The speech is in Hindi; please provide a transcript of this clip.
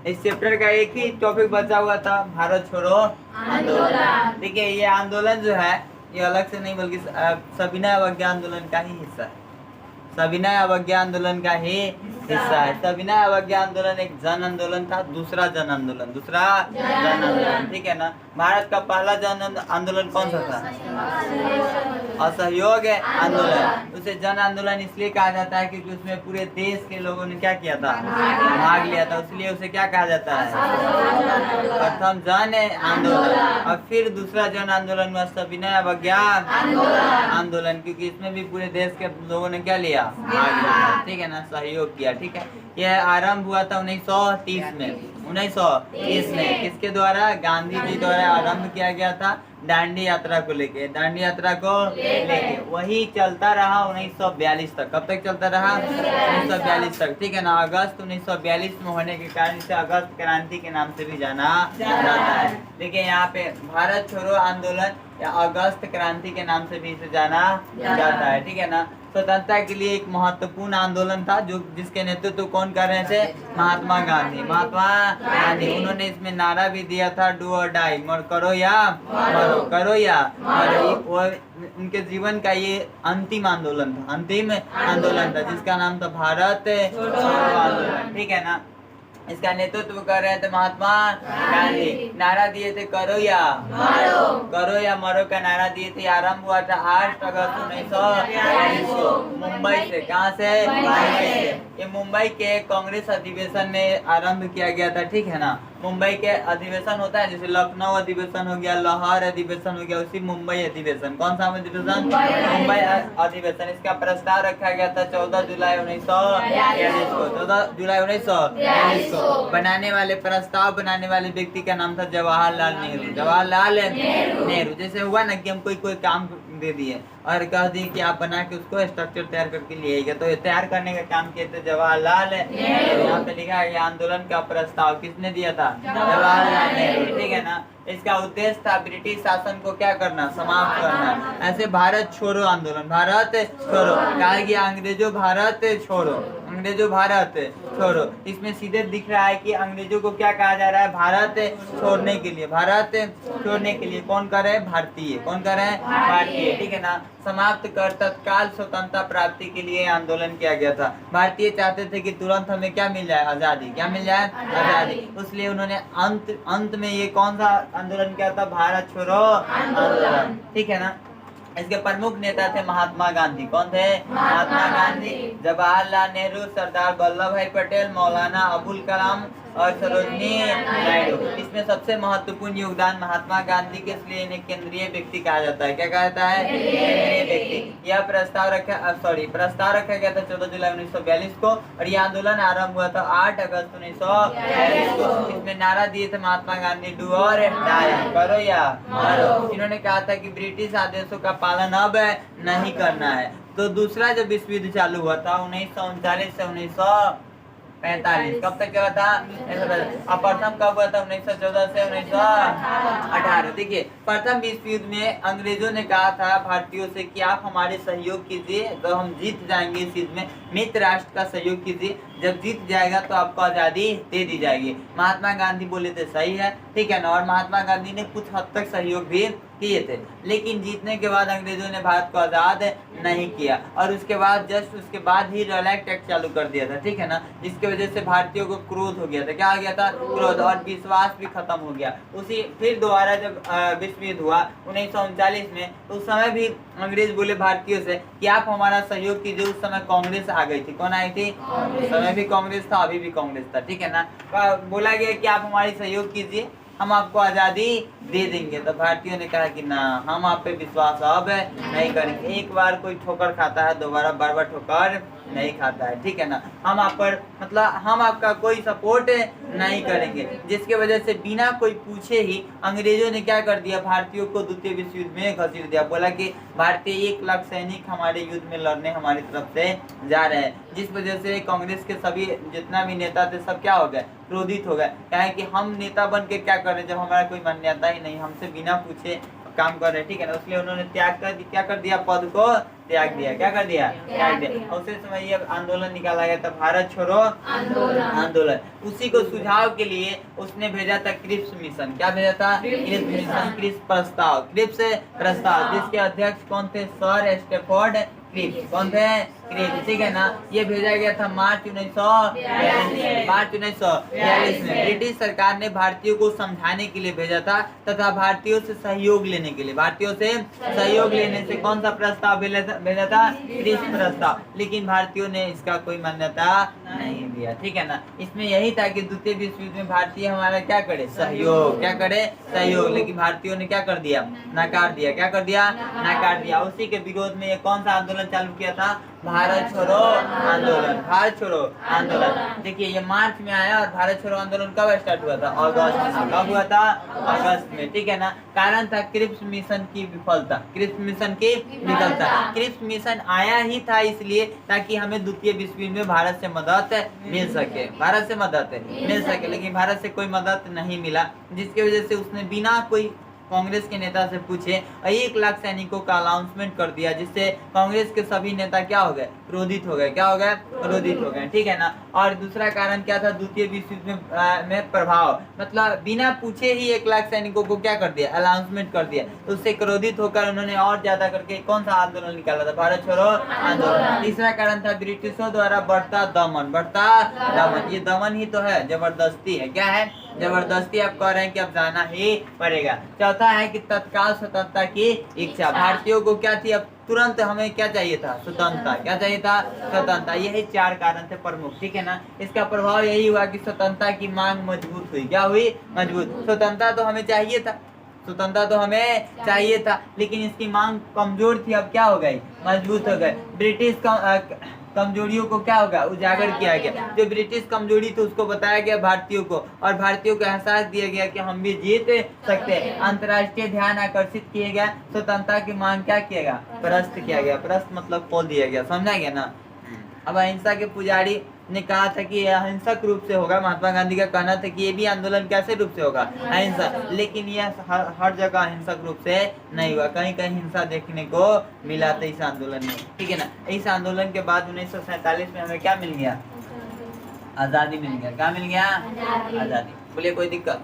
इस चैप्टर का एक ही टॉपिक बचा हुआ था, भारत छोड़ो आंदोलन। ठीक है, ये आंदोलन जो है ये अलग से नहीं बल्कि सविनय अवज्ञा आंदोलन का ही हिस्सा है। सविनय अवज्ञा आंदोलन का ही हिस्सा है। सविनय अवज्ञा आंदोलन एक जन आंदोलन था, दूसरा जन आंदोलन ठीक है ना। भारत का पहला जन आंदोलन कौन सा था? असहयोग आंदोलन। उसे जन आंदोलन इसलिए कहा जाता है क्योंकि उसमें पूरे देश के लोगों ने क्या किया था? भाग लिया था, इसलिए उसे क्या कहा जाता है? प्रथम जन आंदोलन। और फिर दूसरा जन आंदोलन हुआ सविनय अवज्ञा आंदोलन, क्योंकि इसमें भी पूरे देश के लोगों ने क्या लिया? भाग लिया। ठीक है ना, सहयोग किया। ठीक है, यह आरंभ हुआ था 1930 में। 1930 में किसके द्वारा? गांधी जी द्वारा आरंभ किया गया था, दांडी यात्रा को लेके। दांडी यात्रा को लेके वही चलता रहा 1942 तक। कब तक चलता रहा? 1942 तक। ठीक है ना। अगस्त 1942 में होने के कारण इसे अगस्त क्रांति के नाम से भी जाना जाता है। देखिए यहाँ पे भारत छोड़ो आंदोलन या अगस्त क्रांति के नाम से भी इसे जाना जाता है। ठीक है ना। स्वतंत्रता के लिए एक महत्वपूर्ण आंदोलन था जो जिसके नेतृत्व कौन कर रहे थे? महात्मा गांधी। महात्मा गांधी उन्होंने इसमें नारा भी दिया था, डू और डाई, करो या मरो, करो या मरो। वो उनके जीवन का ये अंतिम आंदोलन था, अंतिम आंदोलन था जिसका नाम था भारत छोड़ो आंदोलन। ठीक है ना। इसका नेतृत्व कर रहे थे महात्मा गांधी। नारा दिए थे करो या मरो, करो या मरो का नारा दिए थे। आरंभ हुआ था 8 अगस्त 1942 को मुंबई से। कहाँ से? मुंबई से। ये मुंबई के कांग्रेस अधिवेशन में आरंभ किया गया था। ठीक है ना। मुंबई के अधिवेशन होता है जैसे लखनऊ अधिवेशन हो गया, लाहौर अधिवेशन हो गया, उसी मुंबई अधिवेशन। कौन सा अधिवेशन? मुंबई अधिवेशन। इसका प्रस्ताव रखा गया था 14 जुलाई 1942 को। 14 जुलाई 1942 को बनाने वाले, प्रस्ताव बनाने वाले व्यक्ति का नाम था जवाहरलाल नेहरू। जवाहरलाल नेहरू। जैसे हुआ ना कि हम कोई काम दे दिए और कह दिए कि आप बना के उसको स्ट्रक्चर तैयार करके लिए आइएगा, तो तैयार करने का काम किए थे जवाहरलाल नेहरू। यहाँ पे लिखा है आंदोलन का प्रस्ताव किसने दिया था? जवाहरलाल नेहरू। ठीक है ना। इसका उद्देश्य था ब्रिटिश शासन को क्या करना? समाप्त करना। ऐसे भारत छोड़ो आंदोलन, भारत छोड़ो कहा गया, अंग्रेजों भारत छोड़ो, अंग्रेजों भारत छोड़ो। इसमें सीधे दिख रहा है कि अंग्रेजों को क्या कहा जा रहा है? भारत छोड़ने के लिए, भारत छोड़ने के लिए कौन कर रहे हैं? भारतीय। कौन कर रहे हैं? भारतीय। ठीक है ना। समाप्त कर तत्काल स्वतंत्रता प्राप्ति के लिए आंदोलन किया गया था। भारतीय चाहते थे कि तुरंत हमें क्या मिल जाए? आजादी। क्या मिल जाए? आजादी। इसलिए उन्होंने अंत में ये कौन सा आंदोलन किया था? भारत छोड़ो आंदोलन। ठीक है ना। इसके प्रमुख नेता थे महात्मा गांधी। कौन थे? महात्मा गांधी, जवाहरलाल नेहरू, सरदार वल्लभ भाई पटेल, मौलाना अबुल कलाम और सरोजनी नायडू। इसमें सबसे महत्वपूर्ण योगदान महात्मा गांधी के, इसलिए इन्हें केंद्रीय व्यक्ति कहा जाता है। क्या कहा जाता है? केंद्रीय व्यक्ति। यह प्रस्ताव रखा गया था 14 जुलाई 1942 को और यह आंदोलन आरंभ हुआ था 8 अगस्त 1942 को। इसमें नारा दिए थे महात्मा गांधी, डू और डाई, करो या मरो। इन्होंने कहा था कि ब्रिटिश आदेशों का पालन अब नहीं करना है। तो दूसरा जब विश्व युद्ध चालू हुआ था 1939 से 1945, कब तक चला था? अब प्रथम कब हुआ था? 1914 से 1918। देखिए प्रथम विश्व युद्ध में अंग्रेजों ने कहा था भारतीयों से कि आप हमारे सहयोग कीजिए, तो हम जीत जाएंगे इस युद्ध में। मित्र राष्ट्र का सहयोग कीजिए, जब जीत जाएगा तो आपको आजादी दे दी जाएगी। महात्मा गांधी बोले थे सही है। ठीक है ना। और महात्मा गांधी ने कुछ हद तक सहयोग भी किए थे, लेकिन जीतने के बाद अंग्रेजों ने भारत को आजाद नहीं किया और उसके बाद जस्ट उसके बाद ही रॉयलेट एक्ट चालू कर दिया था। ठीक है ना। जिसकी वजह से भारतीयों को क्रोध हो गया था। क्या आ गया था? क्रोध। और विश्वास भी खत्म हो गया। उसी फिर दोबारा जब विश्व युद्ध हुआ 1939 में, तो उस समय भी अंग्रेज बोले भारतीयों से कि आप हमारा सहयोग कीजिए। उस समय कांग्रेस आ गई थी। कौन आई थी? उस समय भी कांग्रेस था, अभी भी कांग्रेस था। ठीक है ना। बोला गया कि आप हमारी सहयोग कीजिए, हम आपको आजादी दे देंगे। तो भारतीयों ने कहा कि ना, हम आप पे विश्वास अब नहीं करेंगे। एक बार कोई ठोकर खाता है, दोबारा बार बार ठोकर नहीं खाता है। ठीक है ना। हम आप पर मतलब हम आपका कोई सपोर्ट नहीं करेंगे। जिसके वजह से बिना कोई पूछे ही अंग्रेजों ने क्या कर दिया? भारतीयों को द्वितीय विश्व युद्ध में घसीट दिया। बोला कि भारतीय 1 लाख सैनिक हमारे युद्ध में लड़ने हमारी तरफ से जा रहे हैं। जिस वजह से कांग्रेस के सभी जितना भी नेता थे सब क्या हो गए? क्रोधित हो गए। क्या है कि हम नेता बन के क्या कर रहे हैं जब हमारा कोई मान्यता ही नहीं, हमसे बिना पूछे काम कर रहे हैं, ठीक है ना, इसलिए उन्होंने क्या कर दिया, पद को त्याग दिया। क्या कर दिया? त्याग दिया। उसी समय ये आंदोलन निकाला गया था, भारत छोड़ो आंदोलन। उसी को सुझाव के लिए उसने भेजा था क्रिप्स मिशन। क्या भेजा था? क्रिप्स मिशन, क्रिप्स प्रस्ताव, जिसके अध्यक्ष कौन थे? Sir Stafford Cripps. कौन थे? क्रिप्स, ठीक है ना। ये भेजा गया था मार्च 1942 में। ब्रिटिश सरकार ने भारतीयों को समझाने के लिए भेजा था तथा भारतीयों से सहयोग लेने के लिए, भारतीयों से सहयोग लेने से कौन सा प्रस्ताव भेजा था? क्रिप्स प्रस्ताव। लेकिन भारतीयों ने इसका कोई मान्यता नहीं दिया, ठीक है ना। इसमें यही था कि द्वितीय विश्व युद्ध में भारतीय हमारा क्या करे? सहयोग। क्या करे? सहयोग। लेकिन भारतीयों ने क्या कर दिया? नकार दिया। क्या कर दिया? नकार दिया। उसी के विरोध में ये कौन सा आंदोलन चालू किया था? भारत छोड़ो आंदोलन। भारत छोड़ो आंदोलन, देखिए ये मार्च में आया और भारत छोड़ो आंदोलन कब स्टार्ट हुआ था? अगस्त में। कब हुआ था? अगस्त में, ठीक है ना। कारण था क्रिप्स मिशन की विफलता। क्रिप्स मिशन की विफलता। क्रिप्स मिशन आया ही था इसलिए ताकि हमें द्वितीय विश्व युद्ध में भारत से मदद मिल सके, भारत से मदद मिल सके। लेकिन भारत से कोई मदद नहीं मिला, जिसकी वजह से उसने बिना कोई कांग्रेस के नेता से पूछे 1 लाख सैनिकों का अनाउंसमेंट कर दिया, जिससे कांग्रेस के सभी नेता क्या हो गए? क्रोधित हो गए। क्या हो गए? क्रोधित हो गए, ठीक है ना। और दूसरा कारण क्या था? द्वितीय विश्व युद्ध में प्रभाव, मतलब बिना पूछे ही 1 लाख सैनिकों को क्या कर दिया? अनाउंसमेंट कर दिया। तो उससे क्रोधित होकर उन्होंने और ज्यादा करके कौन सा आंदोलन निकाला था? भारत छोड़ो आंदोलन। तीसरा कारण था ब्रिटिशों द्वारा बढ़ता दमन। ये दमन ही तो है, जबरदस्ती है। क्या है? जबरदस्ती। आप कह रहे हैं कि अब जाना ही पड़ेगा। चौथा है कि तत्काल स्वतंत्रता की इच्छा। भारतीयों को क्या थी? अब तुरंत हमें क्या चाहिए था? स्वतंत्रता। क्या चाहिए था? स्वतंत्रता। यही 4 कारण थे प्रमुख, ठीक है ना। इसका प्रभाव यही हुआ कि स्वतंत्रता की मांग मजबूत हुई। क्या हुई? मजबूत। स्वतंत्रता तो हमें चाहिए था, स्वतंत्रता तो हमें चाहिए था, लेकिन इसकी मांग कमजोर थी। अब क्या हो गई? मजबूत हो गए। ब्रिटिश कमजोरियों को क्या होगा? उजागर किया गया। जो ब्रिटिश कमजोरी थी उसको बताया गया भारतीयों को, और भारतीयों को एहसास दिया गया कि हम भी जीत सकते हैं। अंतर्राष्ट्रीय ध्यान आकर्षित किया गया। स्वतंत्रता की मांग क्या किया गया? प्रस्त किया गया। प्रस्त मतलब खोल दिया गया। समझा गया ना। अब अहिंसा के पुजारी ने कहा था कि अहिंसक रूप से होगा। महात्मा गांधी का कहना था कि ये भी आंदोलन कैसे रूप से होगा? अहिंसा। लेकिन यह हर जगह अहिंसक रूप से नहीं हुआ, कहीं कहीं हिंसा देखने को मिला था इस आंदोलन में, ठीक है ना। इस आंदोलन के बाद 1947 में हमें क्या मिल गया? आजादी मिल गया। क्या मिल गया? आजादी। बोलिए कोई दिक्कत?